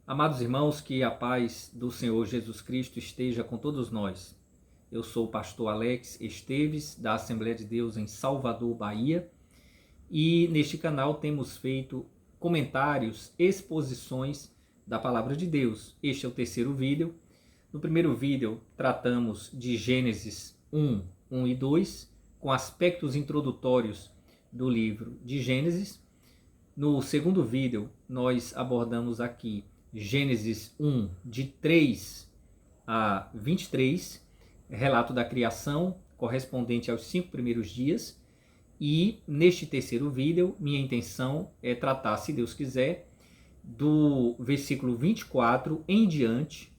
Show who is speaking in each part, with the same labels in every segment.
Speaker 1: Amados irmãos, que a paz do Senhor Jesus Cristo esteja com todos nós. Eu sou o pastor Alex Esteves, da Assembleia de Deus em Salvador, Bahia, e neste canal temos feito comentários, exposições da Palavra de Deus. Este é o terceiro vídeo. No primeiro vídeo tratamos de Gênesis 1 e 2, com aspectos introdutórios do livro de Gênesis. No segundo vídeo nós abordamos aqui Gênesis 1, de 3 a 23, relato da criação, correspondente aos 5 primeiros dias. E neste terceiro vídeo, minha intenção é tratar, se Deus quiser, do versículo 24 em diante,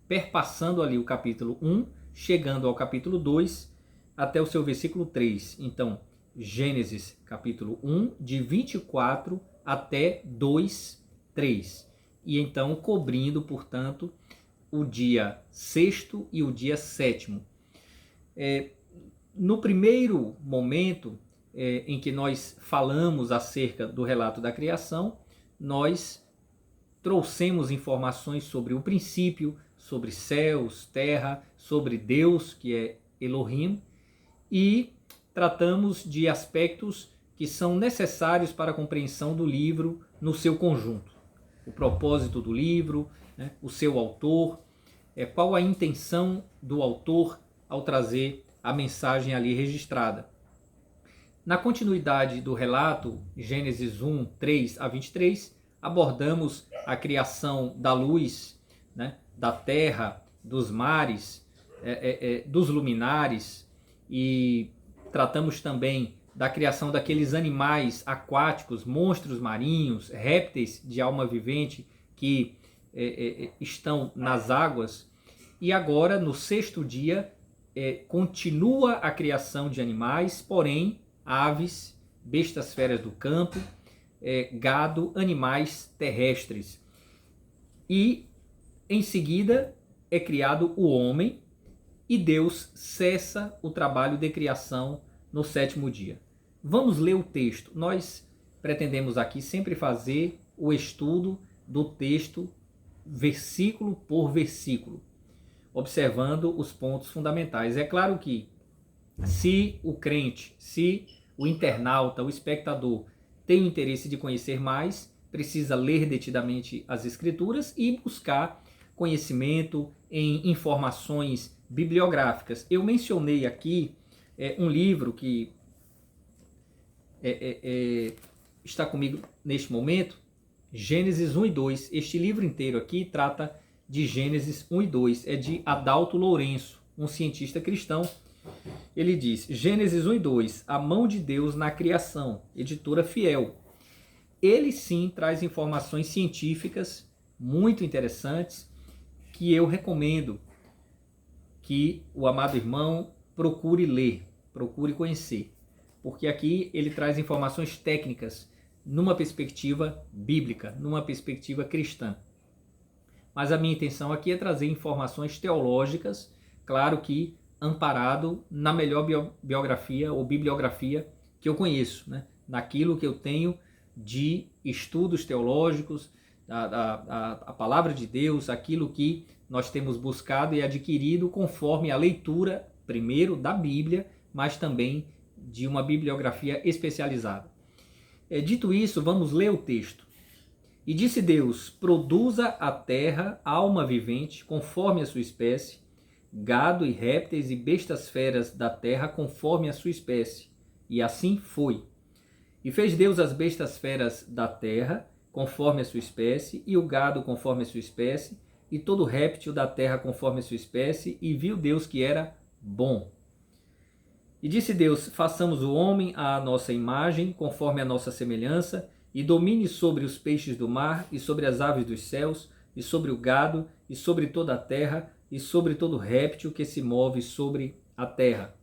Speaker 1: perpassando ali o capítulo 1, chegando ao capítulo 2, até o seu versículo 3. Então, Gênesis capítulo 1, de 24 até 2, 3. E então cobrindo, portanto, o dia 6º e o dia 7º. No primeiro momento em que nós falamos acerca do relato da criação, nós trouxemos informações sobre o princípio, sobre céus, terra, sobre Deus, que é Elohim, e tratamos de aspectos que são necessários para a compreensão do livro no seu conjunto. O propósito do livro, o seu autor, qual a intenção do autor ao trazer a mensagem ali registrada. Na continuidade do relato, Gênesis 1, 3 a 23, abordamos a criação da luz, da terra, dos mares, dos luminares, e tratamos também da criação daqueles animais aquáticos, monstros marinhos, répteis de alma vivente que estão nas águas. E agora, no 6º dia, continua a criação de animais, porém, aves, bestas feras do campo, gado, animais terrestres. E, em seguida, é criado o homem, e Deus cessa o trabalho de criação no 7º dia. Vamos ler o texto. Nós pretendemos aqui sempre fazer o estudo do texto versículo por versículo, observando os pontos fundamentais. É claro que se o crente, se o internauta, o espectador tem o interesse de conhecer mais, precisa ler detidamente as Escrituras e buscar conhecimento em informações bibliográficas. Eu mencionei aqui um livro que está comigo neste momento, Gênesis 1 e 2. Este livro inteiro aqui trata de Gênesis 1 e 2. É de Adalto Lourenço, um cientista cristão. Ele diz, Gênesis 1 e 2, a mão de Deus na criação, editora Fiel. Ele sim traz informações científicas muito interessantes que eu recomendo que o amado irmão procure ler, procure conhecer. Porque aqui ele traz informações técnicas numa perspectiva bíblica, numa perspectiva cristã. Mas a minha intenção aqui é trazer informações teológicas, claro que amparado na melhor biografia ou bibliografia que eu conheço, naquilo que eu tenho de estudos teológicos, a palavra de Deus, aquilo que nós temos buscado e adquirido conforme a leitura, primeiro, da Bíblia, mas também de uma bibliografia especializada. Dito isso, vamos ler o texto. E disse Deus, produza a terra alma vivente, conforme a sua espécie, gado e répteis e bestas feras da terra, conforme a sua espécie. E assim foi. E fez Deus as bestas feras da terra, conforme a sua espécie, e o gado conforme a sua espécie, e todo réptil da terra conforme a sua espécie, e viu Deus que era bom. E disse Deus, façamos o homem à nossa imagem, conforme a nossa semelhança, e domine sobre os peixes do mar, e sobre as aves dos céus, e sobre o gado, e sobre toda a terra, e sobre todo réptil que se move sobre a terra.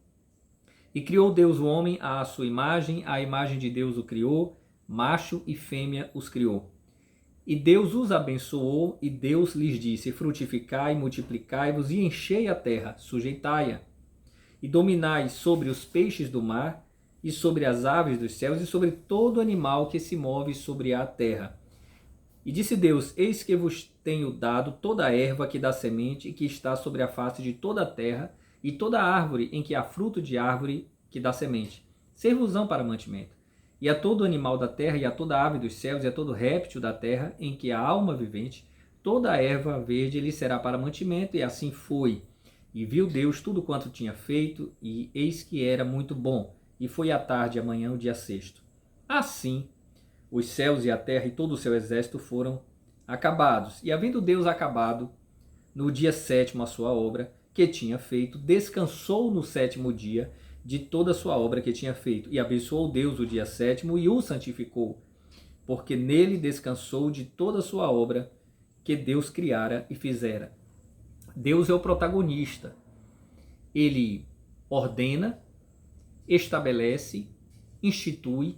Speaker 1: E criou Deus o homem à sua imagem, à imagem de Deus o criou, macho e fêmea os criou. E Deus os abençoou, e Deus lhes disse, frutificai, multiplicai-vos, e enchei a terra, sujeitai-a. E dominai sobre os peixes do mar, e sobre as aves dos céus, e sobre todo animal que se move sobre a terra. E disse Deus: eis que vos tenho dado toda a erva que dá semente e que está sobre a face de toda a terra, e toda árvore em que há fruto de árvore que dá semente, ser-vos-ão para mantimento. E a todo animal da terra, e a toda ave dos céus, e a todo réptil da terra, em que há alma vivente, toda a erva verde lhe será para mantimento, e assim foi. E viu Deus tudo quanto tinha feito, e eis que era muito bom. E foi à tarde e amanhã o dia sexto. Assim, os céus e a terra e todo o seu exército foram acabados. E havendo Deus acabado no dia sétimo a sua obra que tinha feito, descansou no sétimo dia de toda a sua obra que tinha feito. E abençoou Deus o dia sétimo e o santificou, porque nele descansou de toda a sua obra que Deus criara e fizera. Deus é o protagonista. Ele ordena, estabelece, institui,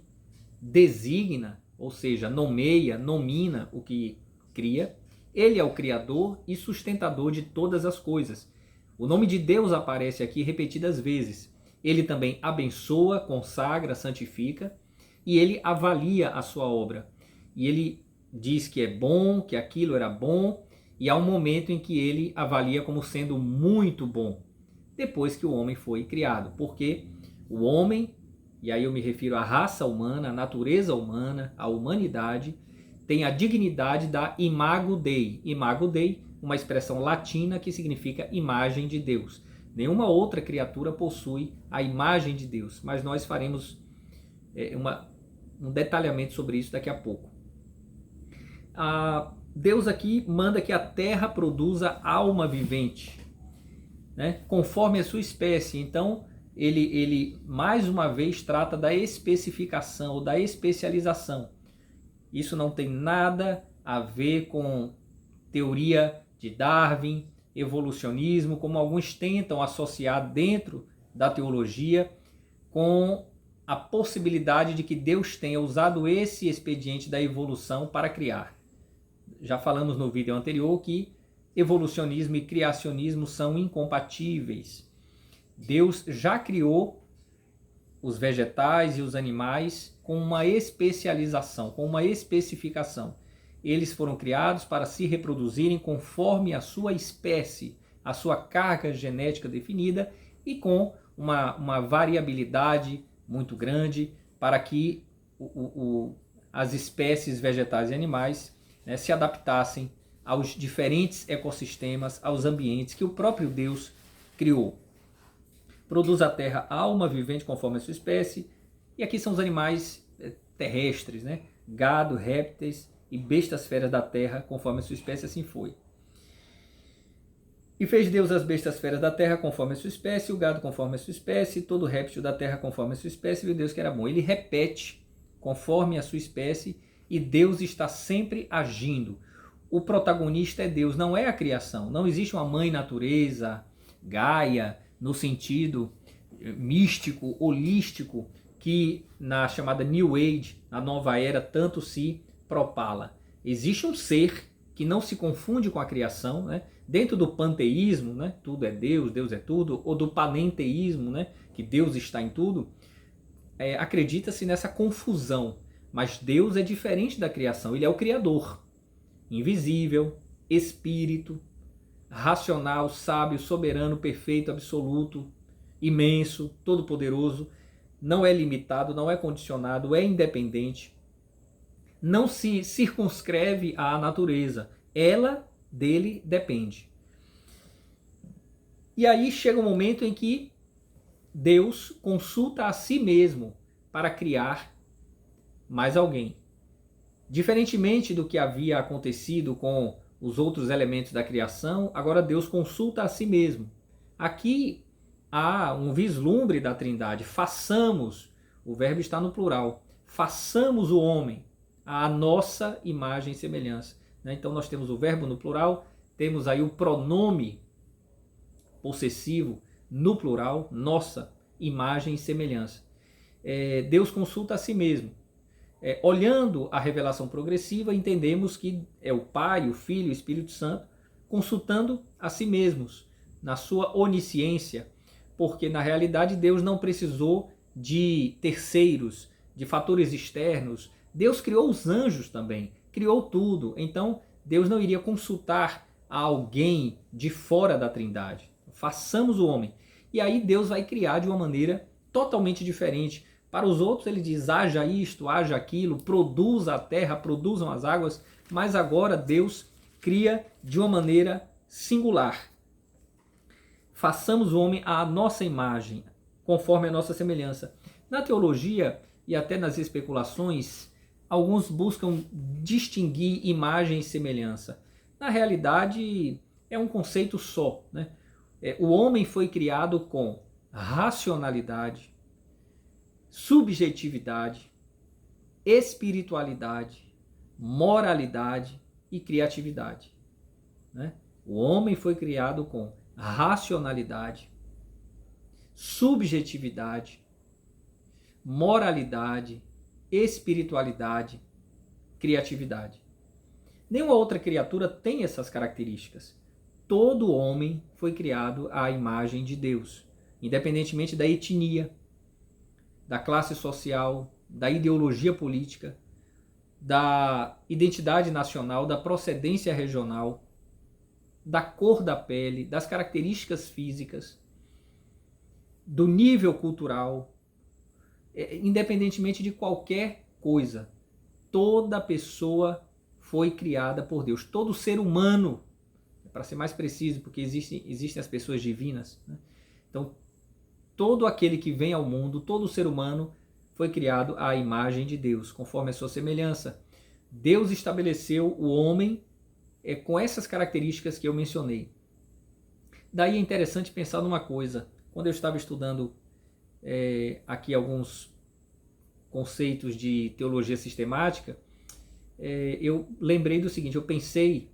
Speaker 1: designa, ou seja, nomeia, nomina o que cria. Ele é o criador e sustentador de todas as coisas. O nome de Deus aparece aqui repetidas vezes. Ele também abençoa, consagra, santifica e ele avalia a sua obra. E ele diz que é bom, que aquilo era bom, e há um momento em que ele avalia como sendo muito bom, depois que o homem foi criado. Porque o homem, e aí eu me refiro à raça humana, à natureza humana, à humanidade, tem a dignidade da imago Dei. Imago Dei, uma expressão latina que significa imagem de Deus. Nenhuma outra criatura possui a imagem de Deus, mas nós faremos um detalhamento sobre isso daqui a pouco. Deus aqui manda que a terra produza alma vivente, né, conforme a sua espécie. Então, ele mais uma vez trata da especificação ou da especialização. Isso não tem nada a ver com teoria de Darwin, evolucionismo, como alguns tentam associar dentro da teologia, com a possibilidade de que Deus tenha usado esse expediente da evolução para criar. Já falamos no vídeo anterior que evolucionismo e criacionismo são incompatíveis. Deus já criou os vegetais e os animais com uma especialização, com uma especificação. Eles foram criados para se reproduzirem conforme a sua espécie, a sua carga genética definida e com uma variabilidade muito grande para que as espécies vegetais e animais, né, se adaptassem aos diferentes ecossistemas, aos ambientes que o próprio Deus criou. Produz a terra alma vivente conforme a sua espécie, e aqui são os animais terrestres, né? Gado, répteis e bestas feras da terra conforme a sua espécie, assim foi. E fez Deus as bestas feras da terra conforme a sua espécie, o gado conforme a sua espécie, todo réptil da terra conforme a sua espécie, e viu Deus que era bom. Ele repete conforme a sua espécie e Deus está sempre agindo. O protagonista é Deus, não é a criação. Não existe uma mãe natureza, Gaia, no sentido místico, holístico, que na chamada New Age, na nova era, tanto se propala. Existe um ser que não se confunde com a criação, né? Dentro do panteísmo, né? Tudo é Deus, Deus é tudo, ou do panenteísmo, né? Que Deus está em tudo, acredita-se nessa confusão. Mas Deus é diferente da criação, ele é o Criador, invisível, espírito, racional, sábio, soberano, perfeito, absoluto, imenso, todo-poderoso, não é limitado, não é condicionado, é independente, não se circunscreve à natureza, ela dele depende. E aí chega um momento em que Deus consulta a si mesmo para criar mais alguém. Diferentemente do que havia acontecido com os outros elementos da criação, agora Deus consulta a si mesmo. Aqui há um vislumbre da Trindade. Façamos, o verbo está no plural, façamos o homem à nossa imagem e semelhança. Então nós temos o verbo no plural, temos aí o pronome possessivo no plural, nossa imagem e semelhança. Deus consulta a si mesmo. Olhando a revelação progressiva, entendemos que é o Pai, o Filho e o Espírito Santo consultando a si mesmos, na sua onisciência, porque na realidade Deus não precisou de terceiros, de fatores externos. Deus criou os anjos também. criou tudo. Então, Deus não iria consultar a alguém de fora da Trindade. Façamos o homem. E aí Deus vai criar de uma maneira totalmente diferente. Para os outros ele diz, haja isto, haja aquilo, produza a terra, produzam as águas, mas agora Deus cria de uma maneira singular. Façamos o homem à nossa imagem, conforme a nossa semelhança. Na teologia e até nas especulações, alguns buscam distinguir imagem e semelhança. Na realidade, é um conceito só, né? O homem foi criado com racionalidade, subjetividade, espiritualidade, moralidade e criatividade, né? O homem foi criado com racionalidade, subjetividade, moralidade, espiritualidade, criatividade. Nenhuma outra criatura tem essas características. Todo homem foi criado à imagem de Deus, independentemente da etnia, da classe social, da ideologia política, da identidade nacional, da procedência regional, da cor da pele, das características físicas, do nível cultural, independentemente de qualquer coisa. Toda pessoa foi criada por Deus. Todo ser humano, para ser mais preciso, porque existem as pessoas divinas, né? Então, todo aquele que vem ao mundo, todo ser humano foi criado à imagem de Deus, conforme a sua semelhança. Deus estabeleceu o homem com essas características que eu mencionei. Daí é interessante pensar numa coisa. Quando eu estava estudando aqui alguns conceitos de teologia sistemática, eu lembrei do seguinte, eu pensei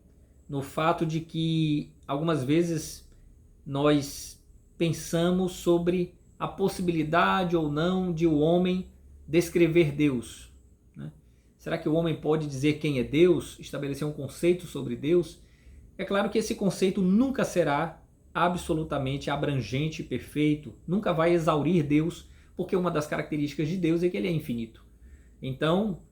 Speaker 1: no fato de que algumas vezes nós pensamos sobre a possibilidade ou não de o homem descrever Deus, né? Será que o homem pode dizer quem é Deus, estabelecer um conceito sobre Deus? É claro que esse conceito nunca será absolutamente abrangente e perfeito, nunca vai exaurir Deus, porque uma das características de Deus é que ele é infinito. Então,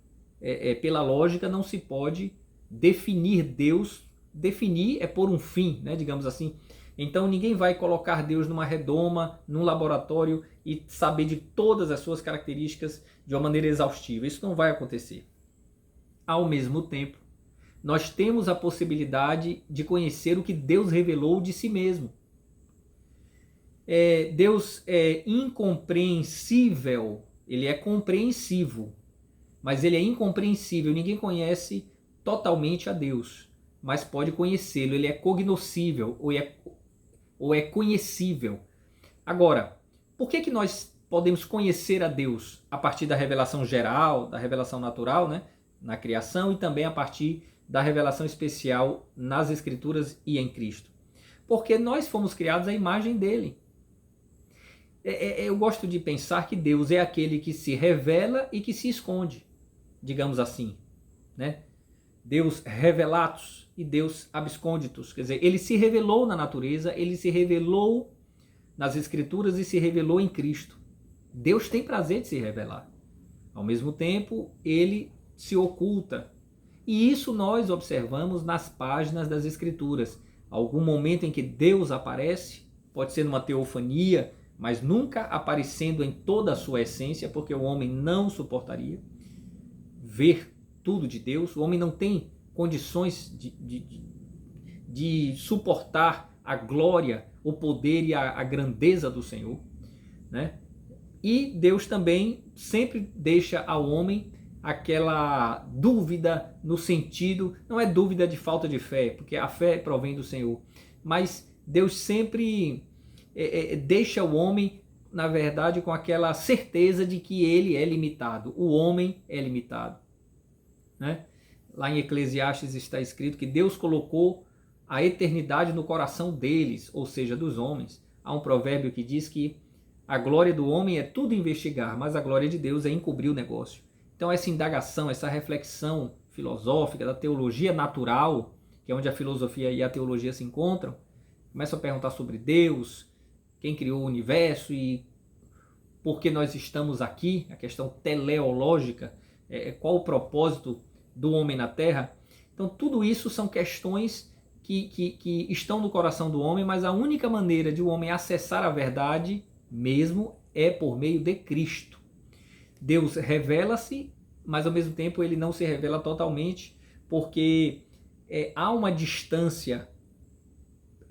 Speaker 1: pela lógica, não se pode definir Deus. Definir é pôr um fim, né, digamos assim. Então ninguém vai colocar Deus numa redoma, num laboratório e saber de todas as suas características de uma maneira exaustiva. Isso não vai acontecer. Ao mesmo tempo, nós temos a possibilidade de conhecer o que Deus revelou de si mesmo. Deus é incompreensível, ele é compreensivo, mas ele é incompreensível. Ninguém conhece totalmente a Deus, mas pode conhecê-lo. Ele é cognoscível ou é conhecível. Agora, por que nós podemos conhecer a Deus a partir da revelação geral, da revelação natural, né, na criação, e também a partir da revelação especial nas Escrituras e em Cristo? Porque nós fomos criados à imagem dele. Eu gosto de pensar que Deus é aquele que se revela e que se esconde, digamos assim, né? Deus revelatus e Deus absconditus, quer dizer, ele se revelou na natureza, ele se revelou nas Escrituras e se revelou em Cristo. Deus tem prazer de se revelar. Ao mesmo tempo, ele se oculta. E isso nós observamos nas páginas das Escrituras. Algum momento em que Deus aparece, pode ser numa teofania, mas nunca aparecendo em toda a sua essência, porque o homem não suportaria ver tudo de Deus. O homem não tem condições de suportar a glória, o poder e a grandeza do Senhor, né? E Deus também sempre deixa ao homem aquela dúvida no sentido, não é dúvida de falta de fé, porque a fé provém do Senhor, mas Deus sempre deixa o homem, na verdade, com aquela certeza de que ele é limitado, o homem é limitado, né? Lá em Eclesiastes está escrito que Deus colocou a eternidade no coração deles, ou seja, dos homens. Há um provérbio que diz que a glória do homem é tudo investigar, mas a glória de Deus é encobrir o negócio. Então essa indagação, essa reflexão filosófica da teologia natural, que é onde a filosofia e a teologia se encontram, começa a perguntar sobre Deus, quem criou o universo e por que nós estamos aqui, a questão teleológica, qual o propósito do homem na terra. Então, tudo isso são questões que estão no coração do homem, mas a única maneira de o homem acessar a verdade mesmo é por meio de Cristo. Deus revela-se, mas ao mesmo tempo ele não se revela totalmente, porque há uma distância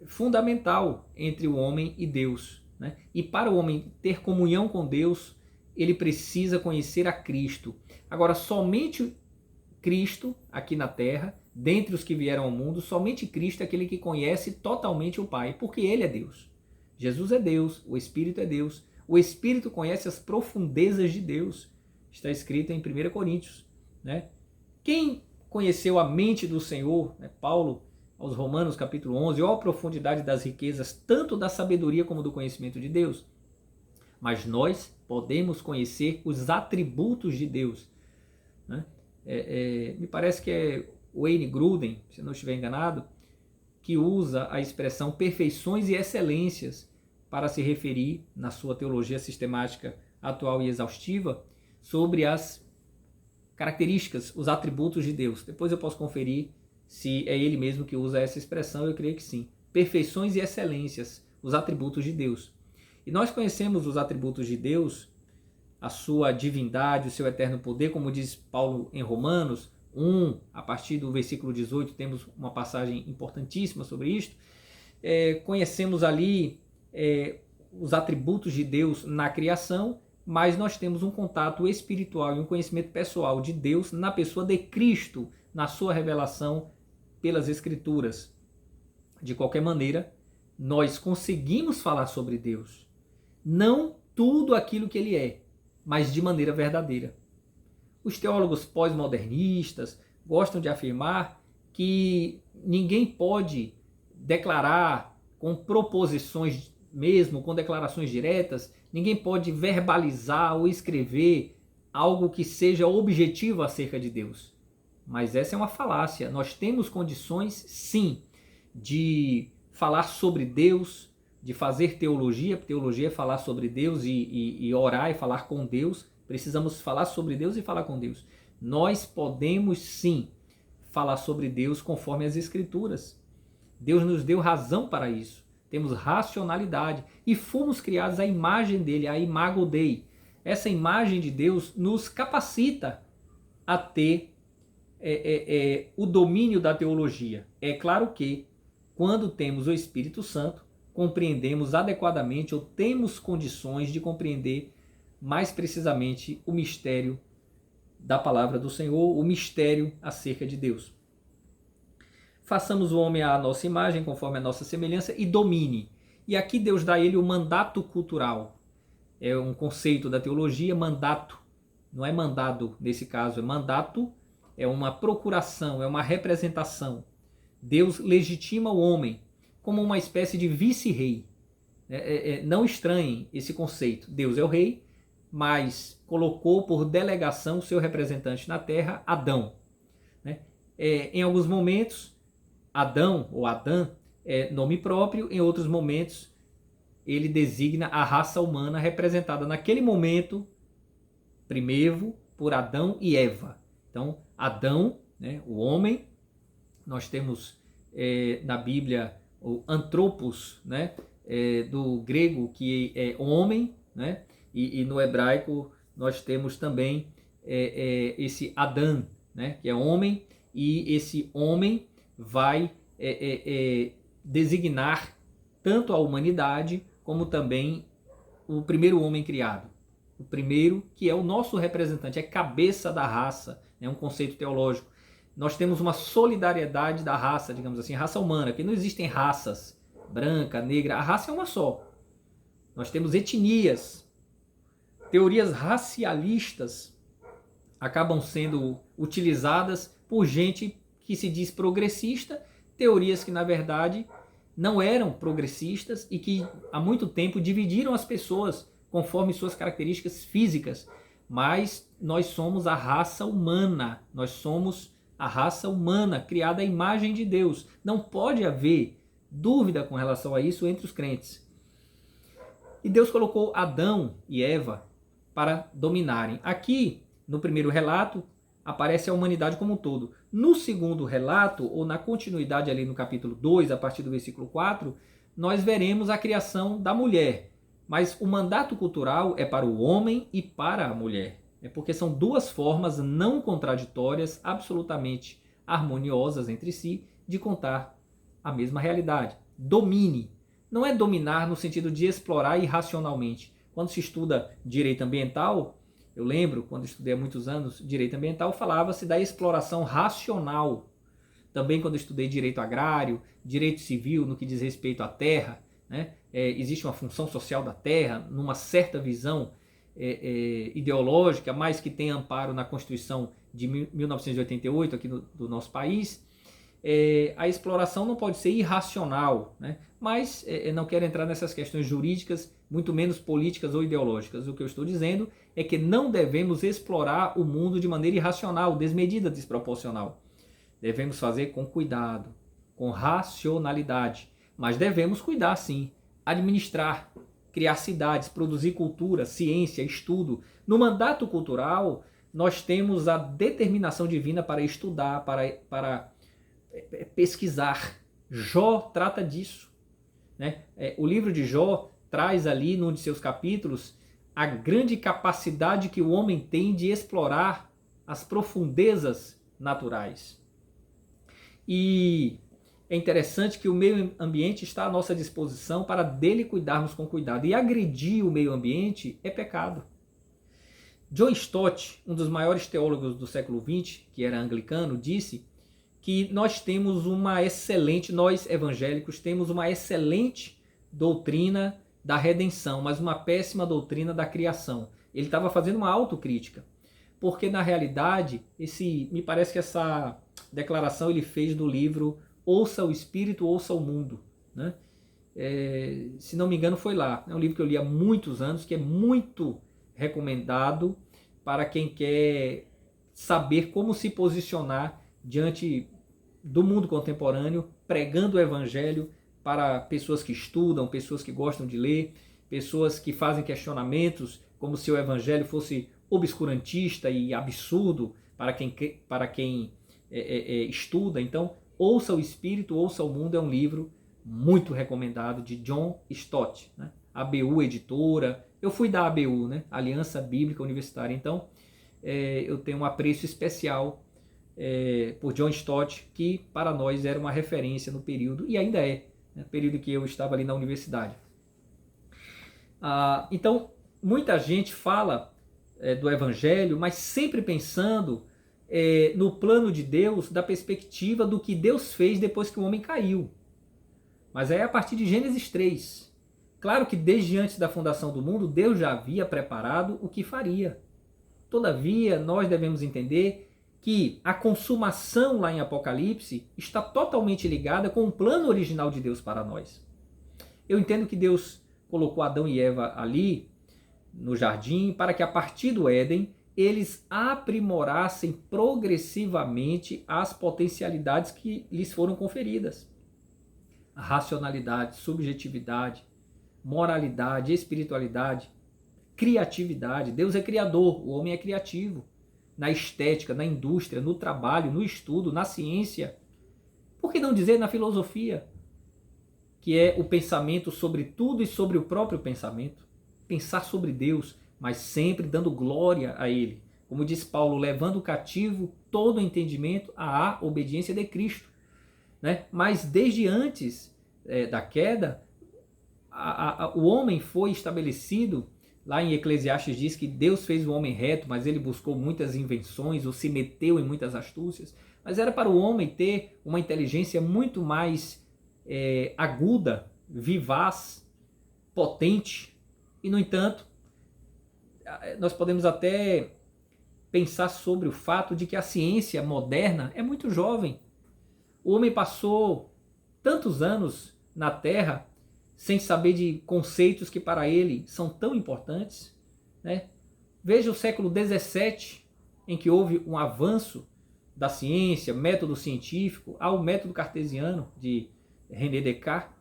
Speaker 1: fundamental entre o homem e Deus, né? E para o homem ter comunhão com Deus, ele precisa conhecer a Cristo. Agora, somente Cristo aqui na terra, dentre os que vieram ao mundo, somente Cristo é aquele que conhece totalmente o Pai, porque ele é Deus. Jesus é Deus, o Espírito é Deus. O Espírito conhece as profundezas de Deus. Está escrito em 1 Coríntios, né? Quem conheceu a mente do Senhor, né? Paulo, aos Romanos capítulo 11, ó a profundidade das riquezas, tanto da sabedoria como do conhecimento de Deus. Mas nós podemos conhecer os atributos de Deus, né? Me parece que é Wayne Grudem, se não estiver enganado, que usa a expressão perfeições e excelências para se referir, na sua teologia sistemática atual e exaustiva, sobre as características, os atributos de Deus. Depois eu posso conferir se é ele mesmo que usa essa expressão, eu creio que sim. Perfeições e excelências, os atributos de Deus. E nós conhecemos os atributos de Deus, a sua divindade, o seu eterno poder, como diz Paulo em Romanos 1, a partir do versículo 18, temos uma passagem importantíssima sobre isto. Conhecemos ali os atributos de Deus na criação, mas nós temos um contato espiritual e um conhecimento pessoal de Deus na pessoa de Cristo, na sua revelação pelas Escrituras. De qualquer maneira, nós conseguimos falar sobre Deus. Não tudo aquilo que ele é, mas de maneira verdadeira. Os teólogos pós-modernistas gostam de afirmar que ninguém pode declarar com proposições mesmo, com declarações diretas, ninguém pode verbalizar ou escrever algo que seja objetivo acerca de Deus. Mas essa é uma falácia. Nós temos condições, sim, de falar sobre Deus, de fazer teologia. Teologia é falar sobre Deus e orar e falar com Deus. Precisamos falar sobre Deus e falar com Deus. Nós podemos, sim, falar sobre Deus conforme as Escrituras. Deus nos deu razão para isso. Temos racionalidade e fomos criados à imagem dele, a imago Dei. Essa imagem de Deus nos capacita a ter o domínio da teologia. É claro que, quando temos o Espírito Santo, compreendemos adequadamente ou temos condições de compreender mais precisamente o mistério da palavra do Senhor, o mistério acerca de Deus. Façamos o homem à nossa imagem, conforme a nossa semelhança, e domine. E aqui Deus dá a ele o mandato cultural. É um conceito da teologia, mandato. Não é mandado nesse caso, é mandato, é uma procuração, é uma representação. Deus legitima o homem como uma espécie de vice-rei. Não estranhem esse conceito. Deus é o rei, mas colocou por delegação o seu representante na terra, Adão. Em alguns momentos, Adão ou Adã é nome próprio, em outros momentos ele designa a raça humana representada naquele momento, primeiro, por Adão e Eva. Então, Adão, né, o homem, nós temos na Bíblia o anthropos, né, do grego, que é homem, né, e no hebraico nós temos também esse Adão, né, que é homem, e esse homem vai designar tanto a humanidade como também o primeiro homem criado. O primeiro, que é o nosso representante, é cabeça da raça, é um conceito teológico. Nós temos uma solidariedade da raça, digamos assim, raça humana, que não existem raças, branca, negra, a raça é uma só. Nós temos etnias, teorias racialistas acabam sendo utilizadas por gente que se diz progressista, teorias que na verdade não eram progressistas e que há muito tempo dividiram as pessoas conforme suas características físicas. Mas nós somos a raça humana, nós somos a raça humana criada à imagem de Deus. Não pode haver dúvida com relação a isso entre os crentes. E Deus colocou Adão e Eva para dominarem. Aqui, no primeiro relato, aparece a humanidade como um todo. No segundo relato, ou na continuidade ali no capítulo 2, a partir do versículo 4, nós veremos a criação da mulher. Mas o mandato cultural é para o homem e para a mulher. É porque são duas formas não contraditórias, absolutamente harmoniosas entre si, de contar a mesma realidade. Domine. Não é dominar no sentido de explorar irracionalmente. Quando se estuda direito ambiental, eu lembro, quando estudei há muitos anos direito ambiental, falava-se da exploração racional. Também quando estudei direito agrário, direito civil, no que diz respeito à terra, né? Existe uma função social da terra, numa certa visão ideológica, mas que tem amparo na Constituição de 1988 aqui do nosso país. A exploração não pode ser irracional, né? Mas não quero entrar nessas questões jurídicas, muito menos políticas ou ideológicas. O que eu estou dizendo é que não devemos explorar o mundo de maneira irracional, desmedida, desproporcional. Devemos fazer com cuidado, com racionalidade, mas devemos cuidar sim, administrar, criar cidades, produzir cultura, ciência, estudo. No mandato cultural, nós temos a determinação divina para estudar, para pesquisar. Jó trata disso, né? O livro de Jó traz ali, num de seus capítulos, a grande capacidade que o homem tem de explorar as profundezas naturais. E é interessante que o meio ambiente está à nossa disposição para dele cuidarmos com cuidado. E agredir o meio ambiente é pecado. John Stott, um dos maiores teólogos do século XX, que era anglicano, disse que nós evangélicos, temos uma excelente doutrina da redenção, mas uma péssima doutrina da criação. Ele estava fazendo uma autocrítica, porque na realidade, me parece que essa declaração ele fez no livro Ouça o Espírito, Ouça o Mundo, né? Se não me engano foi lá, é um livro que eu li há muitos anos, que é muito recomendado para quem quer saber como se posicionar diante do mundo contemporâneo, pregando o evangelho para pessoas que estudam, pessoas que gostam de ler, pessoas que fazem questionamentos como se o evangelho fosse obscurantista e absurdo para quem estuda. Então, Ouça o Espírito, Ouça o Mundo é um livro muito recomendado de John Stott, né? ABU Editora. Eu fui da ABU, né? Aliança Bíblica Universitária. Então, eu tenho um apreço especial por John Stott, que para nós era uma referência no período, e ainda é, né? Período que eu estava ali na universidade. Então, muita gente fala do Evangelho, mas sempre pensando no plano de Deus, da perspectiva do que Deus fez depois que o homem caiu. Mas é a partir de Gênesis 3. Claro que desde antes da fundação do mundo, Deus já havia preparado o que faria. Todavia, nós devemos entender que a consumação lá em Apocalipse está totalmente ligada com o plano original de Deus para nós. Eu entendo que Deus colocou Adão e Eva ali, no jardim, para que a partir do Éden, eles aprimorassem progressivamente as potencialidades que lhes foram conferidas. A racionalidade, subjetividade, moralidade, espiritualidade, criatividade. Deus é criador, o homem é criativo. Na estética, na indústria, no trabalho, no estudo, na ciência. Por que não dizer na filosofia? Que é o pensamento sobre tudo e sobre o próprio pensamento. Pensar sobre Deus, mas sempre dando glória a Ele. Como diz Paulo, levando cativo todo o entendimento à obediência de Cristo. Né? Mas desde antes da queda, o homem foi estabelecido, lá em Eclesiastes diz que Deus fez o homem reto, mas ele buscou muitas invenções, ou se meteu em muitas astúcias. Mas era para o homem ter uma inteligência muito mais aguda, vivaz, potente. E, no entanto, nós podemos até pensar sobre o fato de que a ciência moderna é muito jovem. O homem passou tantos anos na Terra sem saber de conceitos que para ele são tão importantes, né? Veja o século XVII, em que houve um avanço da ciência, método científico, ao método cartesiano de René Descartes,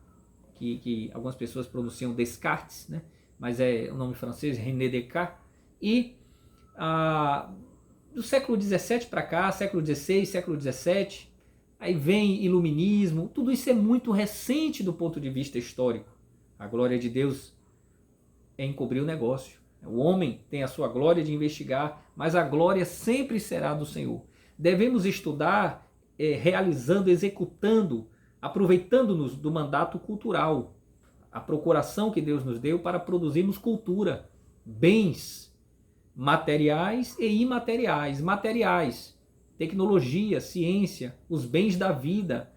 Speaker 1: que algumas pessoas pronunciam Descartes, né? Mas é o nome francês, René Descartes. E do século XVII para cá, século XVI, século XVII, aí vem iluminismo, tudo isso é muito recente do ponto de vista histórico. A glória de Deus é encobrir o negócio. O homem tem a sua glória de investigar, mas a glória sempre será do Senhor. Devemos estudar realizando, executando, aproveitando-nos do mandato cultural, a procuração que Deus nos deu para produzirmos cultura, bens materiais e imateriais. Materiais, tecnologia, ciência, os bens da vida,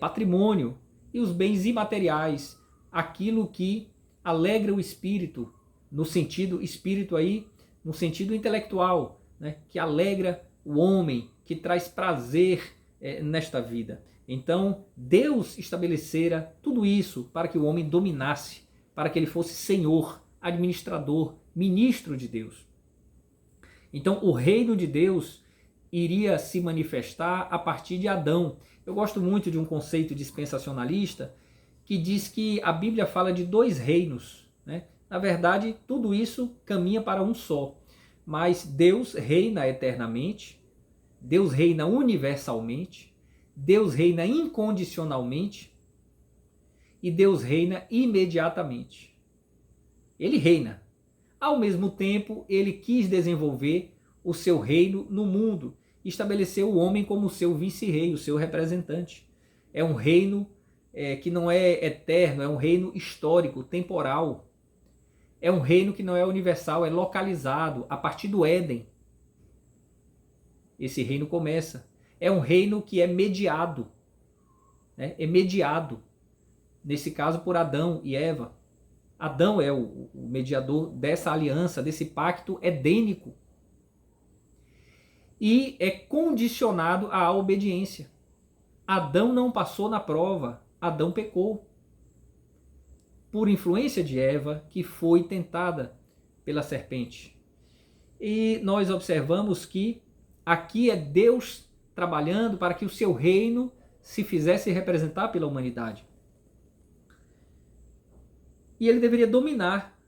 Speaker 1: patrimônio, e os bens imateriais, aquilo que alegra o espírito, no sentido espírito aí, no sentido intelectual, né? Que alegra o homem, que traz prazer nesta vida. Então, Deus estabelecera tudo isso para que o homem dominasse, para que ele fosse senhor, administrador, ministro de Deus. Então, o reino de Deus iria se manifestar a partir de Adão. Eu gosto muito de um conceito dispensacionalista que diz que a Bíblia fala de dois reinos, né? Na verdade, tudo isso caminha para um só. Mas Deus reina eternamente, Deus reina universalmente, Deus reina incondicionalmente e Deus reina imediatamente. Ele reina. Ao mesmo tempo, ele quis desenvolver o seu reino no mundo e estabeleceu o homem como seu vice-rei, o seu representante. É um reino que não é eterno, é um reino histórico, temporal. É um reino que não é universal, é localizado a partir do Éden. Esse reino começa. É um reino que é mediado, né? É mediado, nesse caso por Adão e Eva. Adão é o mediador dessa aliança, desse pacto edênico. E é condicionado à obediência. Adão não passou na prova, Adão pecou. Por influência de Eva, que foi tentada pela serpente. E nós observamos que aqui é Deus trabalhando para que o seu reino se fizesse representar pela humanidade. E ele deveria dominar,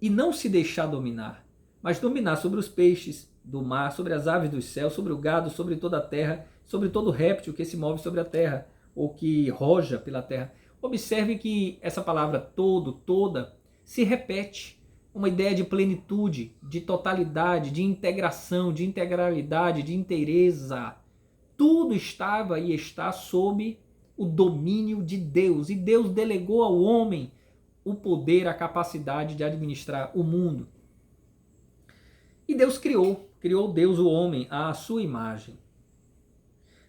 Speaker 1: e não se deixar dominar, mas dominar sobre os peixes do mar, sobre as aves dos céus, sobre o gado, sobre toda a terra, sobre todo réptil que se move sobre a terra, ou que roja pela terra. Observe que essa palavra todo, toda, se repete. Uma ideia de plenitude, de totalidade, de integração, de integralidade, de inteireza. Tudo estava e está sob o domínio de Deus. E Deus delegou ao homem o poder, a capacidade de administrar o mundo. E Deus criou Deus o homem à sua imagem.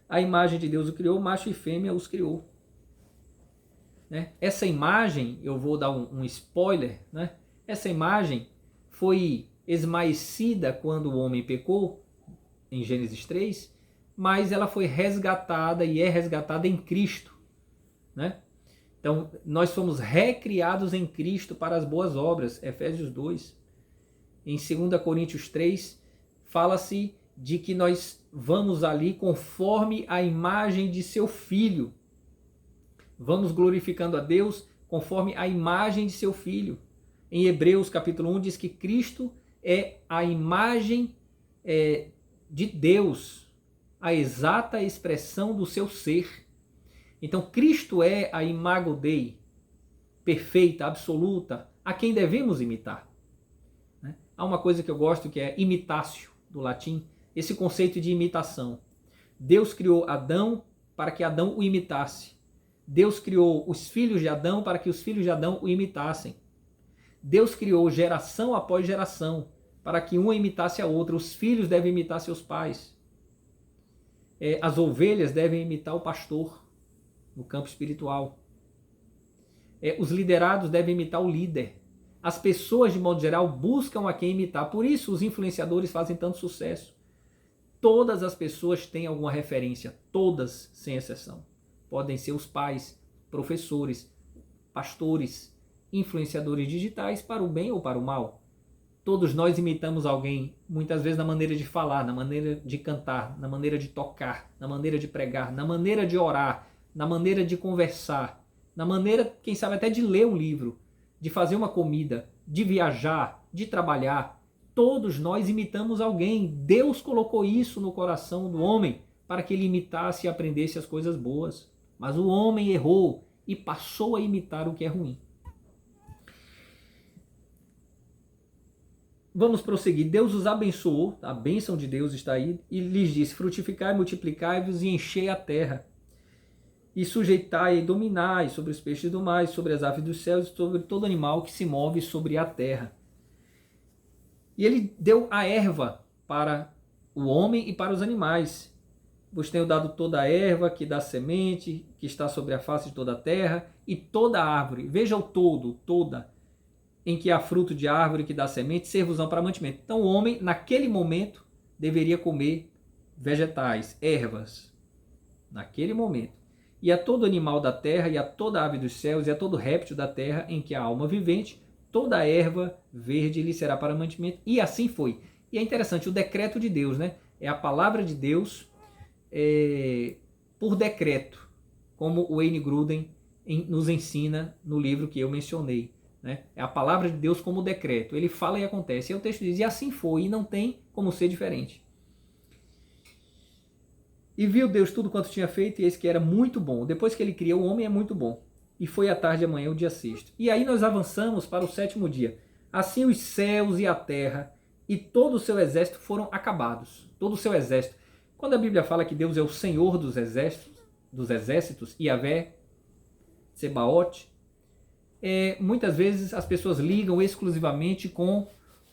Speaker 1: A imagem de Deus o criou, macho e fêmea os criou. Né? Essa imagem, eu vou dar um spoiler, né? Essa imagem foi esmaecida quando o homem pecou, em Gênesis 3, mas ela foi resgatada e é resgatada em Cristo. Né? Então, nós fomos recriados em Cristo para as boas obras, Efésios 2. Em 2 Coríntios 3, fala-se de que nós vamos ali conforme a imagem de seu Filho. Vamos glorificando a Deus conforme a imagem de seu Filho. Em Hebreus capítulo 1 diz que Cristo é a imagem de Deus, a exata expressão do seu ser. Então Cristo é a imago Dei, perfeita, absoluta, a quem devemos imitar. Né? Há uma coisa que eu gosto que é imitatio, do latim, esse conceito de imitação. Deus criou Adão para que Adão o imitasse. Deus criou os filhos de Adão para que os filhos de Adão o imitassem. Deus criou geração após geração para que uma imitasse a outra. Os filhos devem imitar seus pais. As ovelhas devem imitar o pastor no campo espiritual. Os liderados devem imitar o líder. As pessoas, de modo geral, buscam a quem imitar. Por isso os influenciadores fazem tanto sucesso. Todas as pessoas têm alguma referência, todas, sem exceção. Podem ser os pais, professores, pastores, influenciadores digitais, para o bem ou para o mal. Todos nós imitamos alguém, muitas vezes na maneira de falar, na maneira de cantar, na maneira de tocar, na maneira de pregar, na maneira de orar, na maneira de conversar, na maneira, quem sabe, até de ler um livro, de fazer uma comida, de viajar, de trabalhar. todos nós imitamos alguém. Deus colocou isso no coração do homem para que ele imitasse e aprendesse as coisas boas. Mas o homem errou e passou a imitar o que é ruim. Vamos prosseguir. Deus os abençoou, a bênção de Deus está aí, e lhes disse: frutificai, multiplicai-vos e enchei a terra. E sujeitai e dominai sobre os peixes do mar, sobre as aves dos céus, e sobre todo animal que se move sobre a terra. E ele deu a erva para o homem e para os animais. Vos tenho dado toda a erva que dá semente, que está sobre a face de toda a terra, e toda a árvore, veja o todo, toda, em que há fruto de árvore que dá semente, servos-ão para mantimento. Então o homem, naquele momento, deveria comer vegetais, ervas, naquele momento. E a todo animal da terra, e a toda ave dos céus, e a todo réptil da terra, em que há alma vivente, toda a erva verde lhe será para mantimento. E assim foi. E é interessante, o decreto de Deus, né? É a palavra de Deus por decreto, como o Wayne Grudem nos ensina no livro que eu mencionei. Né? É a palavra de Deus como decreto. Ele fala e acontece. E o texto diz: e assim foi, e não tem como ser diferente. E viu Deus tudo quanto tinha feito, e eis que era muito bom. Depois que ele criou o homem, é muito bom. E foi à tarde e amanhã o dia sexto. E aí nós avançamos para o sétimo dia. Assim os céus e a terra e todo o seu exército foram acabados. Todo o seu exército. Quando a Bíblia fala que Deus é o Senhor dos exércitos, Yahvé, Sebaote, muitas vezes as pessoas ligam exclusivamente com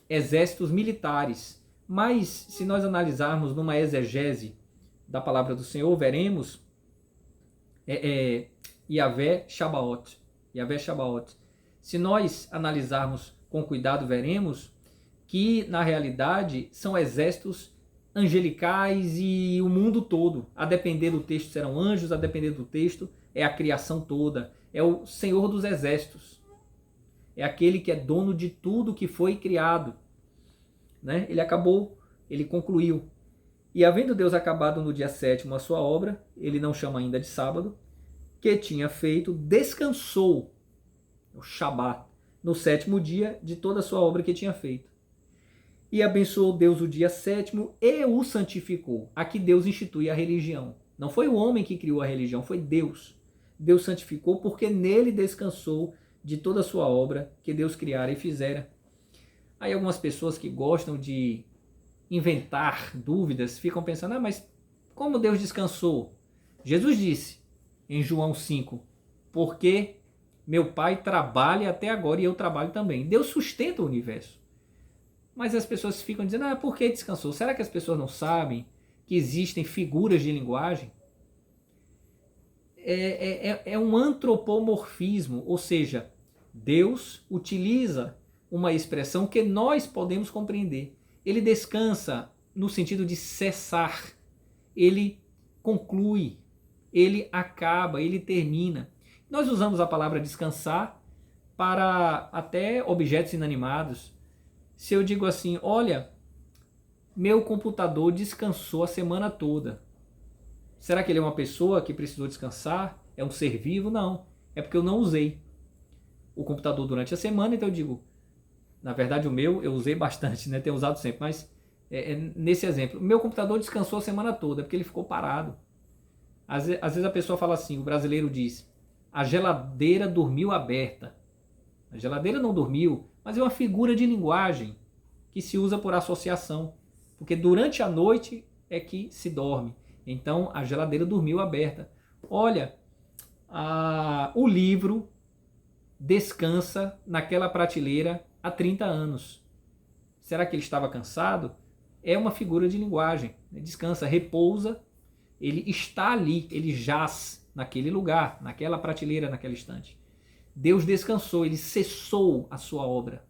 Speaker 1: exércitos militares. Mas se nós analisarmos numa exegese da palavra do Senhor, veremos Yahvé Shabaoth. Yahvé Shabaoth. Se nós analisarmos com cuidado, veremos que na realidade são exércitos angelicais e o mundo todo. A depender do texto serão anjos, a depender do texto é a criação toda. É o Senhor dos exércitos. É aquele que é dono de tudo que foi criado. Né? Ele acabou, ele concluiu. E havendo Deus acabado no dia sétimo a sua obra, ele não chama ainda de sábado, que tinha feito, descansou, o Shabat, no sétimo dia de toda a sua obra que tinha feito. E abençoou Deus o dia sétimo e o santificou. Aqui Deus institui a religião. Não foi o homem que criou a religião, foi Deus. Deus santificou porque nele descansou de toda a sua obra que Deus criara e fizera. Aí algumas pessoas que gostam de inventar dúvidas ficam pensando: mas como Deus descansou? Jesus disse em João 5, porque meu Pai trabalha até agora e eu trabalho também. Deus sustenta o universo. Mas as pessoas ficam dizendo: por que descansou? Será que as pessoas não sabem que existem figuras de linguagem? É um antropomorfismo, ou seja, Deus utiliza uma expressão que nós podemos compreender. Ele descansa no sentido de cessar, ele conclui, ele acaba, ele termina. Nós usamos a palavra descansar para até objetos inanimados. Se eu digo assim: olha, meu computador descansou a semana toda. Será que ele é uma pessoa que precisou descansar? É um ser vivo? Não. É porque eu não usei o computador durante a semana, então eu digo, na verdade o meu eu usei bastante, né? Tenho usado sempre, mas nesse exemplo, o meu computador descansou a semana toda, porque ele ficou parado. Às vezes a pessoa fala assim, o brasileiro diz: a geladeira dormiu aberta. A geladeira não dormiu, mas é uma figura de linguagem que se usa por associação, porque durante a noite é que se dorme. Então a geladeira dormiu aberta. Olha, o livro descansa naquela prateleira há 30 anos. Será que ele estava cansado? É uma figura de linguagem. Descansa, repousa, ele está ali, ele jaz naquele lugar, naquela prateleira, naquela estante. Deus descansou, ele cessou a sua obra,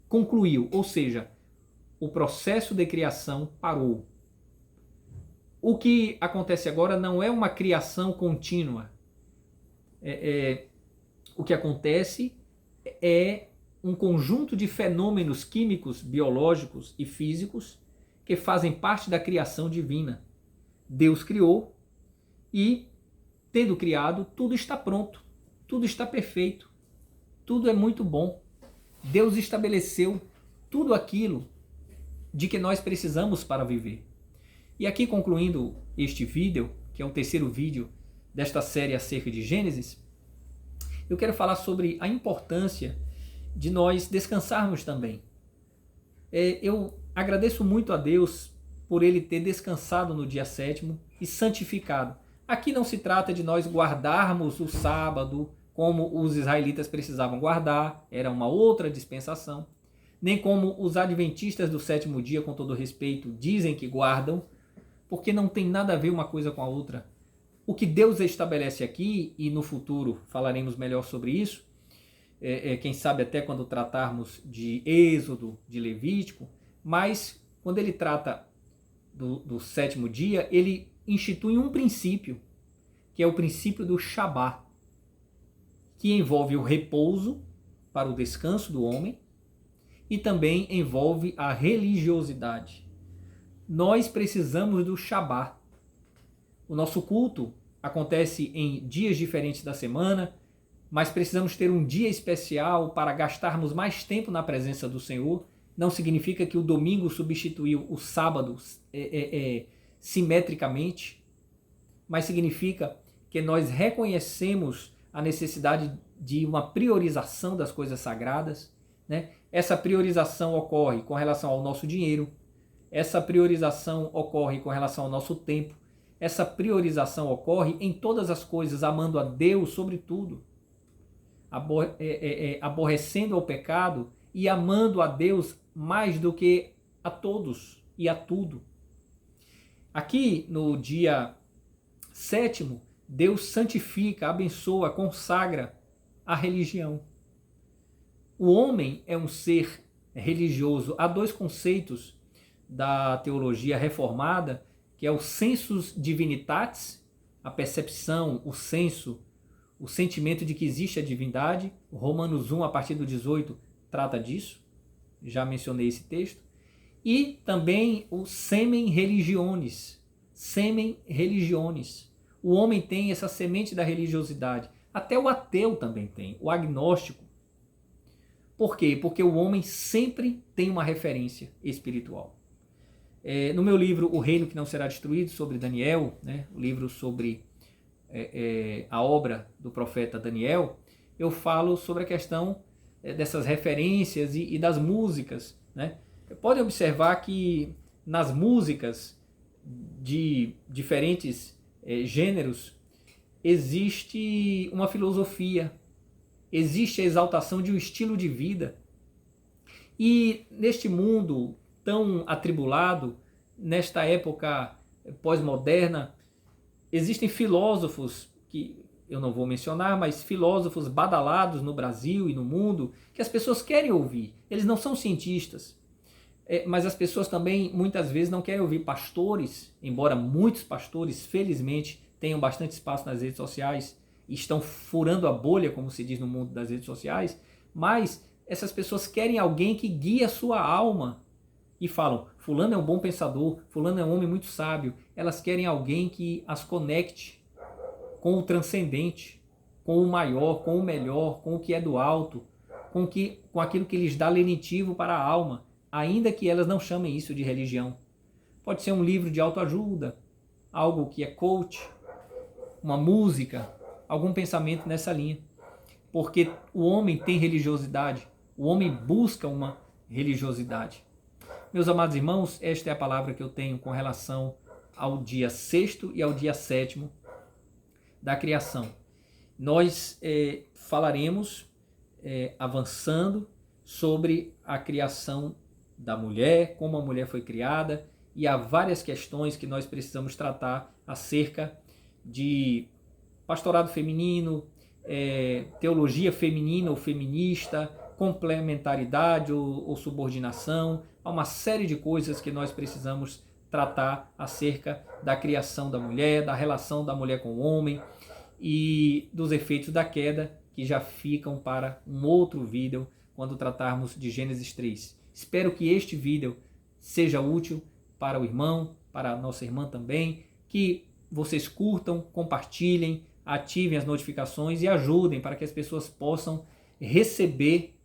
Speaker 1: concluiu, ou seja, o processo de criação parou. O que acontece agora não é uma criação contínua. O que acontece é um conjunto de fenômenos químicos, biológicos e físicos que fazem parte da criação divina. Deus criou e, tendo criado, tudo está pronto, tudo está perfeito, tudo é muito bom. Deus estabeleceu tudo aquilo de que nós precisamos para viver. E aqui, concluindo este vídeo, que é o terceiro vídeo desta série acerca de Gênesis, eu quero falar sobre a importância de nós descansarmos também. Eu agradeço muito a Deus por Ele ter descansado no dia 7º e santificado. Aqui não se trata de nós guardarmos o sábado como os israelitas precisavam guardar, era uma outra dispensação, nem como os adventistas do 7º dia, com todo respeito, dizem que guardam, porque não tem nada a ver uma coisa com a outra. O que Deus estabelece aqui, e no futuro falaremos melhor sobre isso, quem sabe até quando tratarmos de Êxodo, de Levítico, mas quando ele trata do 7º dia, ele institui um princípio, que é o princípio do Shabá, que envolve o repouso para o descanso do homem e também envolve a religiosidade. Nós precisamos do Shabá. O nosso culto acontece em dias diferentes da semana, mas precisamos ter um dia especial para gastarmos mais tempo na presença do Senhor. Não significa que o domingo substituiu o sábado simetricamente, mas significa que nós reconhecemos a necessidade de uma priorização das coisas sagradas, né? Essa priorização ocorre com relação ao nosso dinheiro, essa priorização ocorre com relação ao nosso tempo, essa priorização ocorre em todas as coisas, amando a Deus sobre tudo, aborrecendo ao pecado e amando a Deus mais do que a todos e a tudo. Aqui no dia 7º, Deus santifica, abençoa, consagra a religião. O homem é um ser religioso. Há dois conceitos da teologia reformada, que é o sensus divinitatis, a percepção, o senso, o sentimento de que existe a divindade. Romanos 1, a partir do 18, trata disso. Já mencionei esse texto. E também o semen religionis. Semen religionis. O homem tem essa semente da religiosidade. Até o ateu também tem, o agnóstico. Por quê? Porque o homem sempre tem uma referência espiritual. No meu livro O Reino que Não Será Destruído, sobre Daniel, né, o livro sobre a obra do profeta Daniel, eu falo sobre a questão dessas referências e das músicas, né? Podem observar que nas músicas de diferentes gêneros existe uma filosofia, existe a exaltação de um estilo de vida. E neste mundo tão atribulado, nesta época pós-moderna, existem filósofos, que eu não vou mencionar, mas filósofos badalados no Brasil e no mundo, que as pessoas querem ouvir. Eles não são cientistas, mas as pessoas também muitas vezes não querem ouvir pastores, embora muitos pastores, felizmente, tenham bastante espaço nas redes sociais e estão furando a bolha, como se diz no mundo das redes sociais, mas essas pessoas querem alguém que guie a sua alma e falam, fulano é um bom pensador, fulano é um homem muito sábio. Elas querem alguém que as conecte com o transcendente, com o maior, com o melhor, com o que é do alto, com aquilo que lhes dá lenitivo para a alma, ainda que elas não chamem isso de religião. Pode ser um livro de autoajuda, algo que é coach, uma música, algum pensamento nessa linha. Porque o homem tem religiosidade, o homem busca uma religiosidade. Meus amados irmãos, esta é a palavra que eu tenho com relação ao dia 6º e ao dia 7º da criação. Nós falaremos, avançando, sobre a criação da mulher, como a mulher foi criada, e há várias questões que nós precisamos tratar acerca de pastorado feminino, teologia feminina ou feminista, complementaridade ou subordinação. Há uma série de coisas que nós precisamos tratar acerca da criação da mulher, da relação da mulher com o homem e dos efeitos da queda, que já ficam para um outro vídeo quando tratarmos de Gênesis 3. Espero que este vídeo seja útil para o irmão, para a nossa irmã também, que vocês curtam, compartilhem, ativem as notificações e ajudem para que as pessoas possam receber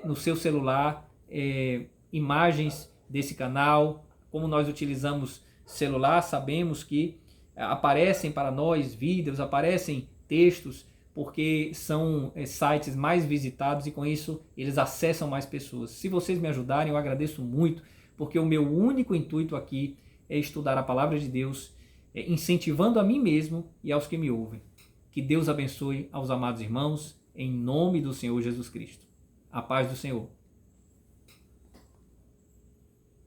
Speaker 1: no seu celular imagens desse canal. Como nós utilizamos celular, sabemos que aparecem para nós vídeos, aparecem textos, porque são sites mais visitados e com isso eles acessam mais pessoas. Se vocês me ajudarem, eu agradeço muito, porque o meu único intuito aqui é estudar a palavra de Deus, incentivando a mim mesmo e aos que me ouvem. Que Deus abençoe aos amados irmãos, em nome do Senhor Jesus Cristo. A paz do Senhor.